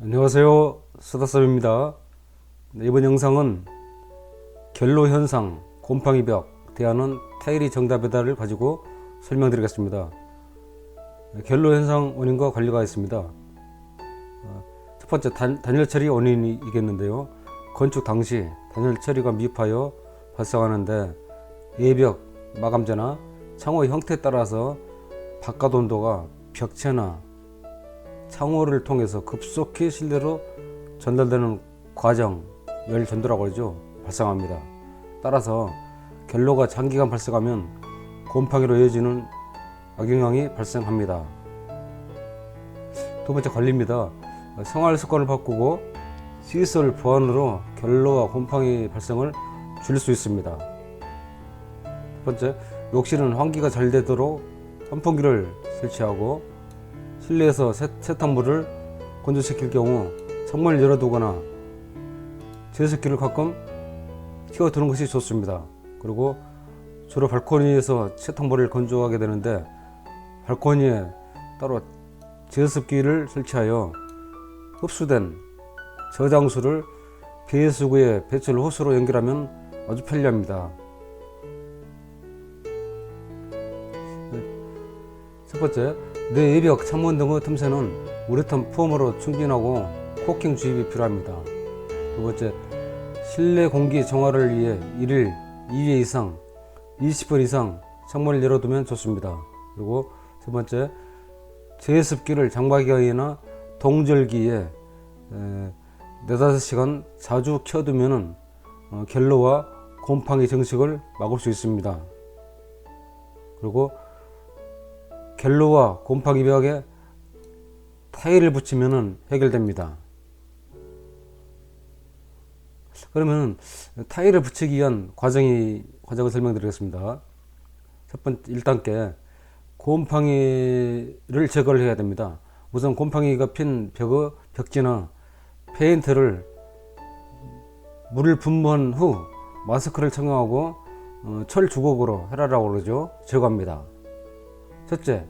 안녕하세요, 수다쌤입니다. 이번 영상은 결로 현상, 곰팡이 벽 대안은 타일이 정답이다를 가지고 설명드리겠습니다. 결로 현상 원인과 관리가 있습니다. 첫 번째, 단열 처리 원인이겠는데요. 건축 당시 단열 처리가 미흡하여 발생하는데 예벽, 마감재나 창호 형태에 따라서 바깥 온도가 벽체나 창호를 통해서 급속히 실내로 전달되는 과정, 열 전도라고 하죠. 발생합니다. 따라서 결로가 장기간 발생하면 곰팡이로 이어지는 악영향이 발생합니다. 두 번째, 관리입니다. 생활 습관을 바꾸고 시설 보완으로 결로와 곰팡이 발생을 줄일 수 있습니다. 첫 번째, 욕실은 환기가 잘 되도록 선풍기를 설치하고 실내에서 세탁물을 건조시킬 경우 창문을 열어두거나 제습기를 가끔 키워두는 것이 좋습니다. 그리고 주로 발코니에서 세탁물을 건조하게 되는데 발코니에 따로 제습기를 설치하여 흡수된 저장수를 배수구에 배출 호스로 연결하면 아주 편리합니다. 첫 번째, 내 예벽, 창문 등의 틈새는 우레탄 폼으로 충진하고 코킹 주입이 필요합니다. 두 번째, 실내 공기 정화를 위해 1일 2회 이상 20분 이상 창문을 열어두면 좋습니다. 그리고 세 번째, 제습기를 장마기나 동절기에 4-5시간 자주 켜두면 결로와 곰팡이 증식을 막을 수 있습니다. 그리고 결로와 곰팡이 벽에 타일을 붙이면 해결됩니다. 그러면 타일을 붙이기 위한 과정을 설명드리겠습니다. 첫 번째, 1단계, 곰팡이를 제거를 해야 됩니다. 우선 곰팡이가 핀 벽지나 페인트를 물을 분무한 후 마스크를 착용하고 철 주걱으로 헤라라고 그러죠. 제거합니다. 첫째,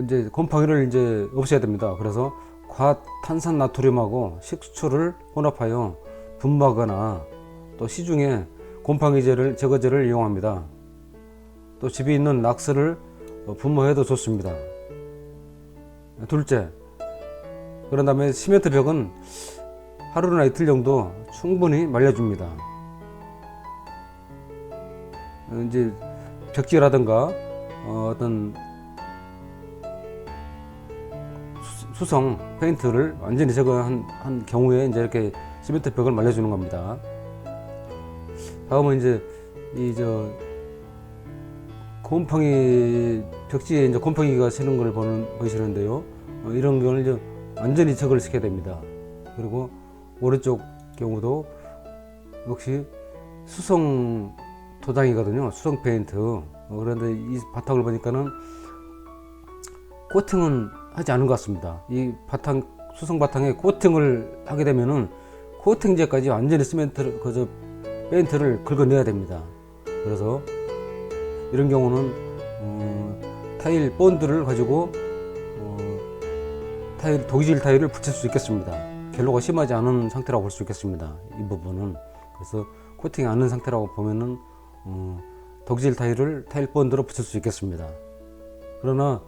이제 곰팡이를 이제 없애야 됩니다. 그래서 과탄산 나트륨하고 식수를 혼합하여 분무하거나 또 시중에 곰팡이 제거제를 이용합니다. 또 집에 있는 락스를 분무해도 좋습니다. 둘째, 그런 다음에 시멘트 벽은 하루나 이틀 정도 충분히 말려줍니다. 이제 벽지라든가 어떤 수성 페인트를 완전히 제거한 경우에 이제 이렇게 시멘트 벽을 말려주는 겁니다. 다음은 이제 곰팡이 벽지에 이제 곰팡이가 새는 걸 보시는데요. 이런 경우는 이제 완전히 제거를 시켜야 됩니다. 그리고 오른쪽 경우도 역시 수성 도장이거든요. 수성 페인트. 그런데 이 바닥을 보니까는 코팅은 하지 않은 것 같습니다. 이 수성 바탕에 코팅을 하게 되면은 코팅제까지 완전히 페인트를 긁어내야 됩니다. 그래서 이런 경우는 타일 본드를 가지고 독일 타일을 붙일 수 있겠습니다. 결로가 심하지 않은 상태라고 볼 수 있겠습니다. 이 부분은. 그래서 코팅이 않은 상태라고 보면은 독질 타일 본드로 붙일 수 있겠습니다. 그러나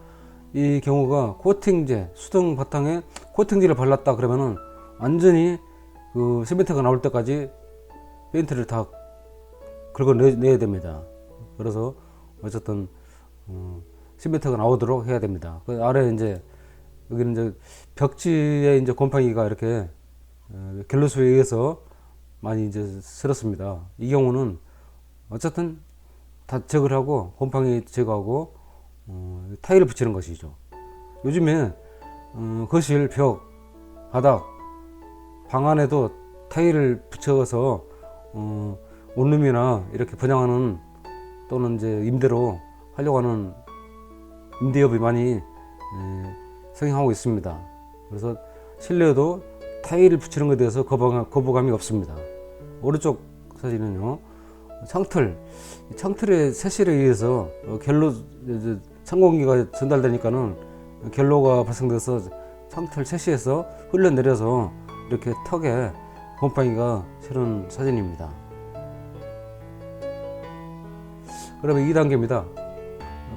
이 경우가 코팅제, 수동 바탕에 코팅제를 발랐다 그러면은 완전히 그 시멘트가 나올 때까지 페인트를 다 긁어내야 됩니다. 그래서 어쨌든 시멘트가 나오도록 해야 됩니다. 그 아래 이제 여기는 이제 벽지에 이제 곰팡이가 이렇게 결로수에 의해서 많이 이제 슬었습니다. 이 경우는 어쨌든 다 제거를 하고 곰팡이 제거하고 타일을 붙이는 것이죠. 요즘에 거실, 벽, 바닥, 방 안에도 타일을 붙여서 원룸이나 이렇게 분양하는 또는 이제 임대로 하려고 하는 임대업이 많이 성행하고 있습니다. 그래서 실내에도 타일을 붙이는 것에 대해서 거부감이 없습니다. 오른쪽 사진은요, 창틀의 세실에 의해서 결로 찬 공기가 전달되니까는 결로가 발생돼서 상태를 채취해서 흘러내려서 이렇게 턱에 곰팡이가 새는 사진입니다. 그러면 2단계입니다.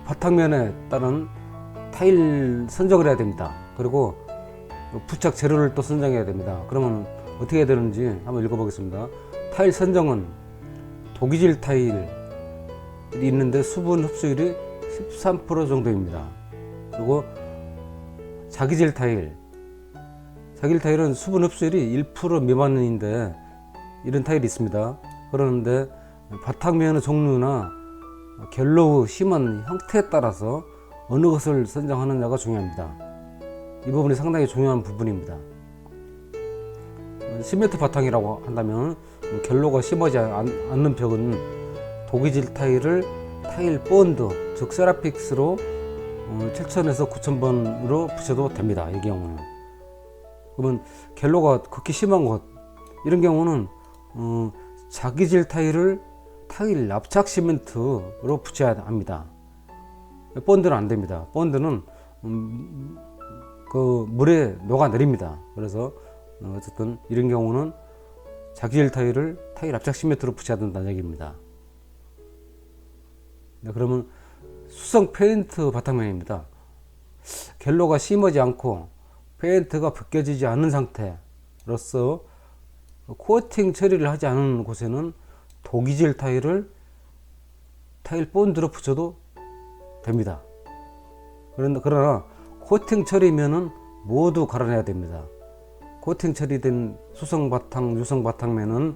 바탕면에 따른 타일 선정을 해야 됩니다. 그리고 부착 재료를 또 선정해야 됩니다. 그러면 어떻게 해야 되는지 한번 읽어보겠습니다. 타일 선정은 도기질 타일이 있는데 수분 흡수율이 13% 정도입니다. 그리고 자기질 타일은 수분 흡수율이 1% 미만인데 이런 타일이 있습니다. 그러는데 바탕면의 종류나 결로 심한 형태에 따라서 어느 것을 선정하느냐가 중요합니다. 이 부분이 상당히 중요한 부분입니다. 시멘트 바탕이라고 한다면 결로가 심하지 않는 벽은 도기질 타일을 타일 본드, 즉 세라픽스로 7,000에서 9,000번으로 붙여도 됩니다. 이 경우는. 그러면 결로가 극히 심한 곳, 이런 경우는 자기질 타일을 타일 납작 시멘트로 붙여야 합니다. 본드는 안 됩니다. 본드는 그 물에 녹아내립니다. 그래서 어쨌든 이런 경우는 자기질 타일을 타일 납작 시멘트로 붙여야 된다는 얘기입니다. 네, 그러면 수성 페인트 바탕면입니다. 결로가 심하지 않고 페인트가 벗겨지지 않은 상태로서 코팅 처리를 하지 않은 곳에는 도기질 타일을 타일 본드로 붙여도 됩니다. 그러나 코팅 처리면은 모두 갈아내야 됩니다. 코팅 처리된 수성 바탕, 유성 바탕면은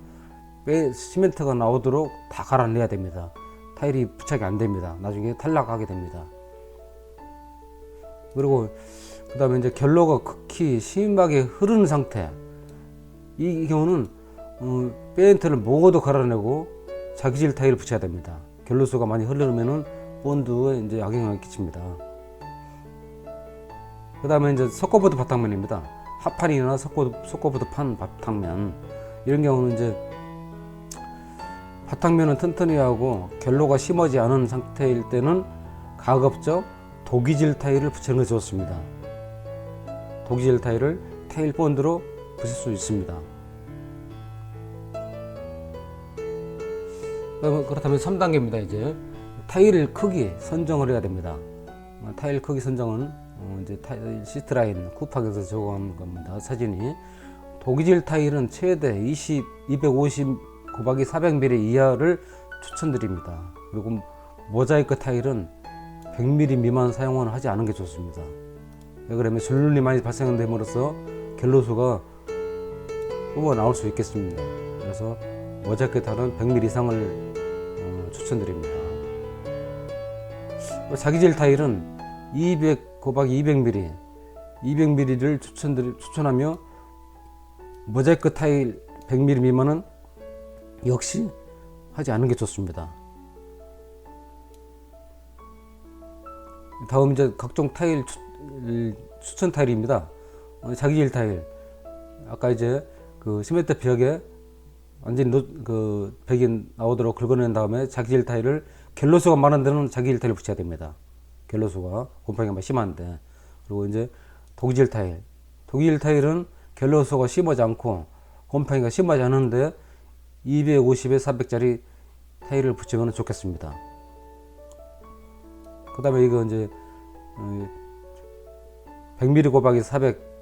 시멘트가 나오도록 다 갈아내야 됩니다. 타일이 부착이 안 됩니다. 나중에 탈락하게 됩니다. 그리고 그 다음에 이제 결로가 극히 심하게 흐르는 상태, 이 경우는 페인트를 모두 갈아내고 자기질 타일을 붙여야 됩니다. 결로수가 많이 흐르면은 본드에 이제 악영향을 끼칩니다. 그 다음에 이제 석고보드 바탕면입니다. 합판이나 석고보드판 바탕면, 이런 경우는 이제 바탕면은 튼튼히 하고 결로가 심하지 않은 상태일 때는 가급적 도기질 타일을 붙이는 것이 좋습니다. 도기질 타일을 타일 본드로 붙일 수 있습니다. 그렇다면 3단계입니다. 이제 타일 크기 선정을 해야 됩니다. 타일 크기 선정은 이제 타일 시트라인 쿠팡에서 적어한 겁니다. 사진이 도기질 타일은 최대 250 곱하기 400mm 이하를 추천드립니다. 그리고 모자이크 타일은 100mm 미만 사용은 하지 않은 게 좋습니다. 왜 그러면 전륜이 많이 발생됨으로써 결로수가 뽑아 나올 수 있겠습니다. 그래서 모자이크 타일은 100mm 이상을 추천드립니다. 자기질 타일은 200 곱하기 200mm, 200mm를 추천하며 모자이크 타일 100mm 미만은 역시 하지 않는 게 좋습니다. 다음 이제 각종 타일 추천 타일입니다. 자기질 타일, 아까 이제 그 시멘트 벽에 완전히 그 벽이 나오도록 긁어낸 다음에 자기질 타일을 결로수가 많은 데는 자기질 타일을 붙여야 됩니다. 결로수가 곰팡이가 심한데. 그리고 이제 도기질 타일, 도기질 타일은 결로수가 심하지 않고 곰팡이가 심하지 않은데 250에 400짜리 타일을 붙이면 좋겠습니다. 그 다음에 이거 이제 100mm 곱하기 400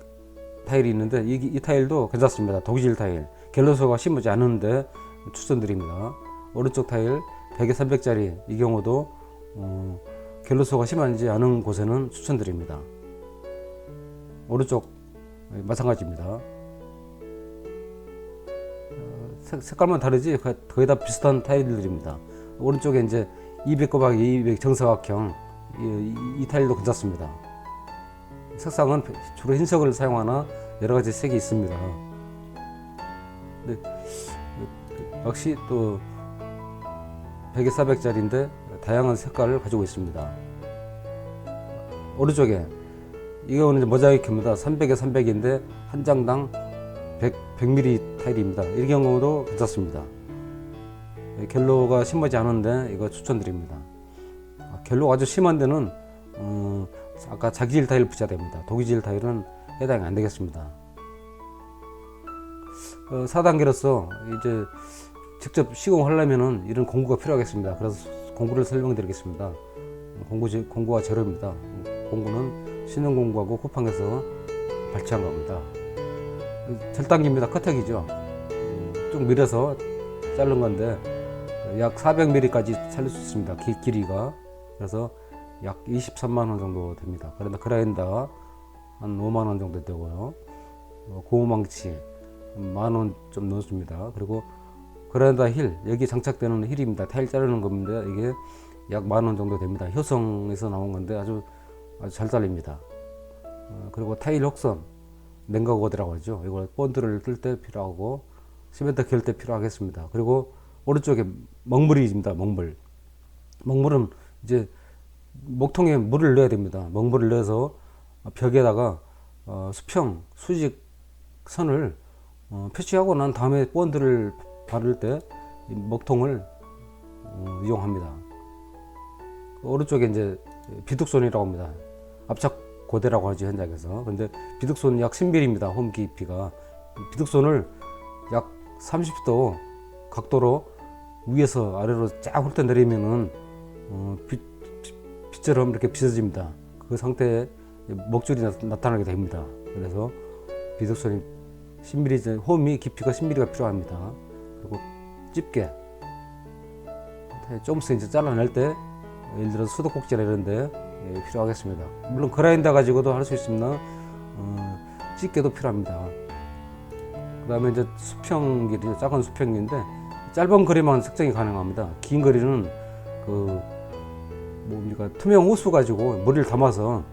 타일이 있는데 이 타일도 괜찮습니다. 도기질 타일, 결로수가 심하지 않은데 추천드립니다. 오른쪽 타일 100에 300짜리, 이 경우도 결로수가 심하지 않은 곳에는 추천드립니다. 오른쪽 마찬가지입니다. 색깔만 다르지 거의 다 비슷한 타일들입니다. 오른쪽에 이제 200 곱하기 200 정사각형, 이 타일도 괜찮습니다. 색상은 주로 흰색을 사용하나 여러 가지 색이 있습니다. 역시 또 100에 400짜리인데 다양한 색깔을 가지고 있습니다. 오른쪽에 이거는 이제 모자이크입니다. 300에 300인데 한 장당 100mm 타일입니다. 이 경우도 괜찮습니다. 결로가 심하지 않은데 이거 추천드립니다. 결로가 아주 심한 데는 아까 자기질 타일 붙여야 됩니다. 도기질 타일은 해당이 안 되겠습니다. 4단계로서 이제 직접 시공하려면은 이런 공구가 필요하겠습니다. 그래서 공구를 설명드리겠습니다. 공구가 재료입니다. 공구는 신흥공구하고 쿠팡에서 발췌한 겁니다. 절단기입니다. 커터기죠. 쭉 밀어서 자른 건데 약 400mm까지 자를 수 있습니다. 길이가. 그래서 약 23만원 정도 됩니다. 그런데 그라인더 한 5만원 정도 되고요. 고무망치 10,000원 좀 넣습니다. 그리고 그라인더 힐, 여기 장착되는 힐입니다. 타일 자르는 겁니다. 이게 약 10,000원 정도 됩니다. 효성에서 나온 건데 아주 잘 잘립니다. 그리고 타일 혹선, 냉각고드라고 하죠. 이걸 본드를 뜰 때 필요하고 시멘트 갤 때 필요하겠습니다. 그리고 오른쪽에 먹물입니다. 먹물은 이제 목통에 물을 넣어야 됩니다. 먹물을 넣어서 벽에다가 수평, 수직 선을 표시하고 난 다음에 본드를 바를 때 먹통을 이용합니다. 오른쪽에 이제 비둑손이라고 합니다. 압착 고대라고 하죠, 현장에서. 근데 비둑손 약 10mm입니다. 홈 깊이가. 비둑손을 약 30도 각도로 위에서 아래로 쫙 훑어내리면은 빛처럼 이렇게 빗어집니다. 그 상태에 먹줄이 나타나게 됩니다. 그래서 비둑손이 10mm, 홈이 깊이가 10mm가 필요합니다. 그리고 집게 조금씩 이제 잘라낼 때 예를 들어 수도꼭지나 이런데 필요하겠습니다. 물론 그라인더 가지고도 할 수 있습니다. 집게도 필요합니다. 그 다음에 이제 수평길이 작은 수평인데 짧은 거리만 측정이 가능합니다. 긴 거리는 뭡니까 투명 호수 가지고 머리를 담아서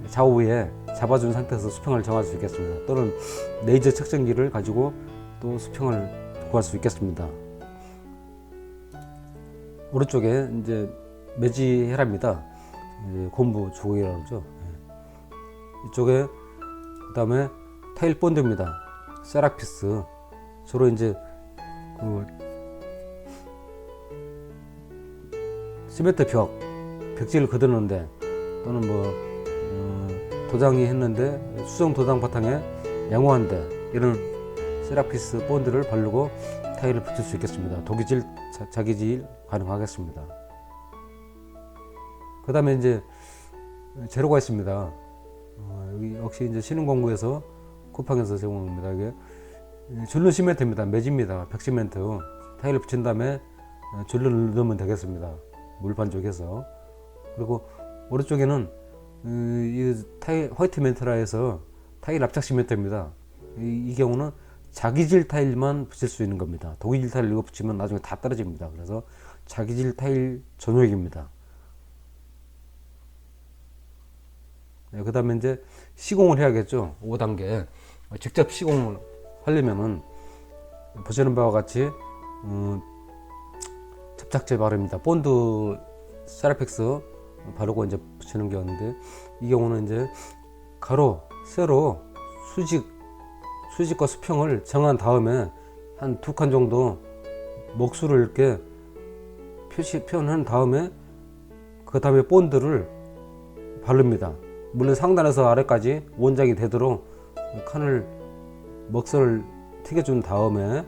좌우에 잡아준 상태에서 수평을 정할 수 있겠습니다. 또는 레이저 측정기를 가지고 또 수평을 구할 수 있겠습니다. 오른쪽에 이제 매지헤라입니다. 곰부 주걱이라고 그러죠. 이쪽에 그 다음에 타일 본드입니다. 세라피스. 주로 이제 시멘트 벽지를 거드는데 또는 도장이 했는데 수정 도장 바탕에 양호한데 이런 세라피스 본드를 바르고 타일을 붙일 수 있겠습니다. 도기질, 자기질 가능하겠습니다. 그 다음에 이제 재료가 있습니다. 여기 역시 이제 신흥공구에서 쿠팡에서 제공합니다. 이게 줄눈 시멘트입니다. 매집니다. 벽시멘트. 타일을 붙인 다음에 줄눈을 넣으면 되겠습니다. 물반 쪽에서. 그리고 오른쪽에는 이 타일 화이트 멘트라 해서 타일 압착 시멘트입니다. 이 경우는 자기질 타일만 붙일 수 있는 겁니다. 독일 타일 이거 붙이면 나중에 다 떨어집니다. 그래서 자기질 타일 전용입니다. 그 다음에 이제 시공을 해야겠죠. 5단계. 직접 시공을 하려면은 보시는 바와 같이 접착제 바릅니다. 본드 세라픽스 바르고 이제 붙이는 경우인데 이 경우는 이제 가로, 세로, 수직과 수평을 정한 다음에 한 2칸 정도 먹수를 이렇게 표현한 다음에 그 다음에 본드를 바릅니다. 물론 상단에서 아래까지 원작이 되도록 칸을 먹선을 튀겨준 다음에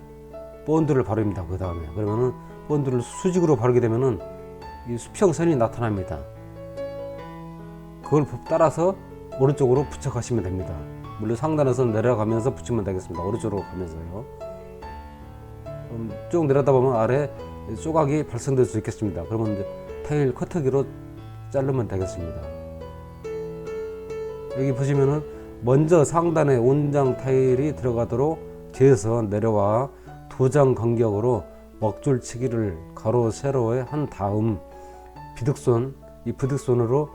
본드를 바릅니다. 그 다음에 그러면은 본드를 수직으로 바르게 되면은 이 수평선이 나타납니다. 그걸 따라서 오른쪽으로 부착하시면 됩니다. 물론 상단에서 내려가면서 붙이면 되겠습니다. 오른쪽으로 가면서요. 쭉 내려다 보면 아래 조각이 발생될 수 있겠습니다. 그러면 이제 타일 커터기로 자르면 되겠습니다. 여기 보시면은 먼저 상단에 온장 타일이 들어가도록 재서 내려와 2장 간격으로 먹줄치기를 가로 세로에 한 다음 비득손, 이 비득손으로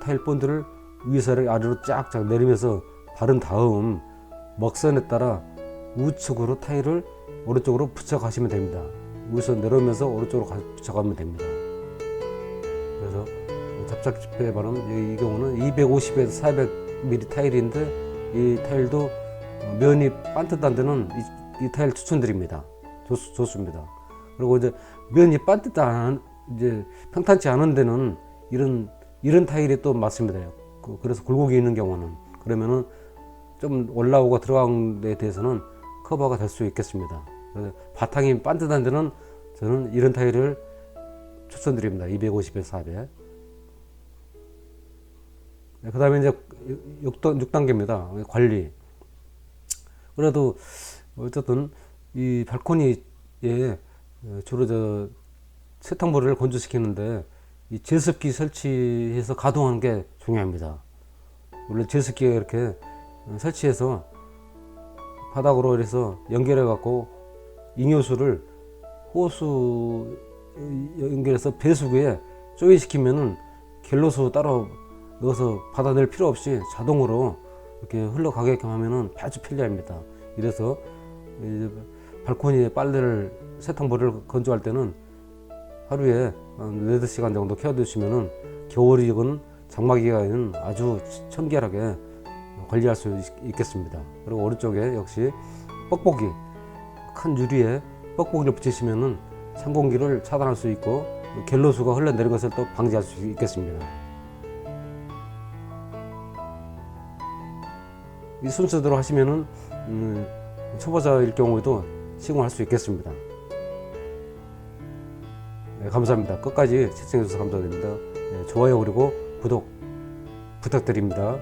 타일 본드를 위에서 아래로 쫙쫙 내리면서 바른 다음 먹선에 따라 우측으로 타일을 오른쪽으로 붙여가시면 됩니다. 위에서 내려오면서 오른쪽으로 붙여가면 됩니다. 그래서 접착제에 바른 이 경우는 250에서 400mm 타일인데 이 타일도 면이 반듯한 데는 이 타일 추천드립니다. 좋습니다. 그리고 이제 면이 반듯한 이제 평탄치 않은 데는 이런 타일이 또 맞습니다. 그래서 굴곡이 있는 경우는 그러면은 좀 올라오고 들어간 데 대해서는 커버가 될 수 있겠습니다. 그래서 바탕이 반듯한 데는 저는 이런 타일을 추천드립니다. 250에서 400. 그 다음에 이제 6단계입니다. 관리. 그래도 어쨌든 이 발코니에 주로 세탁물을 건조시키는데 이 제습기 설치해서 가동하는 게 중요합니다. 원래 제습기가 이렇게 설치해서 바닥으로 이래서 연결해 갖고 잉여수를 호수 연결해서 배수구에 조이시키면은 갤로수 따로 넣어서 받아낼 필요 없이 자동으로 이렇게 흘러가게끔 하면은 아주 편리합니다. 이래서 이제 발코니에 빨래를 세탁물을 건조할 때는 하루에 한 4시간 정도 키워두시면은 겨울이건 장마기간에는 아주 청결하게 관리할 수 있겠습니다. 그리고 오른쪽에 역시 뻑뻑이, 큰 유리에 뻑뻑이를 붙이시면은 찬공기를 차단할 수 있고 갤로수가 흘러내리는 것을 또 방지할 수 있겠습니다. 이 순서대로 하시면은 초보자일 경우에도 시공할 수 있겠습니다. 네, 감사합니다. 끝까지 시청해 주셔서 감사드립니다. 네, 좋아요 그리고 구독 부탁드립니다.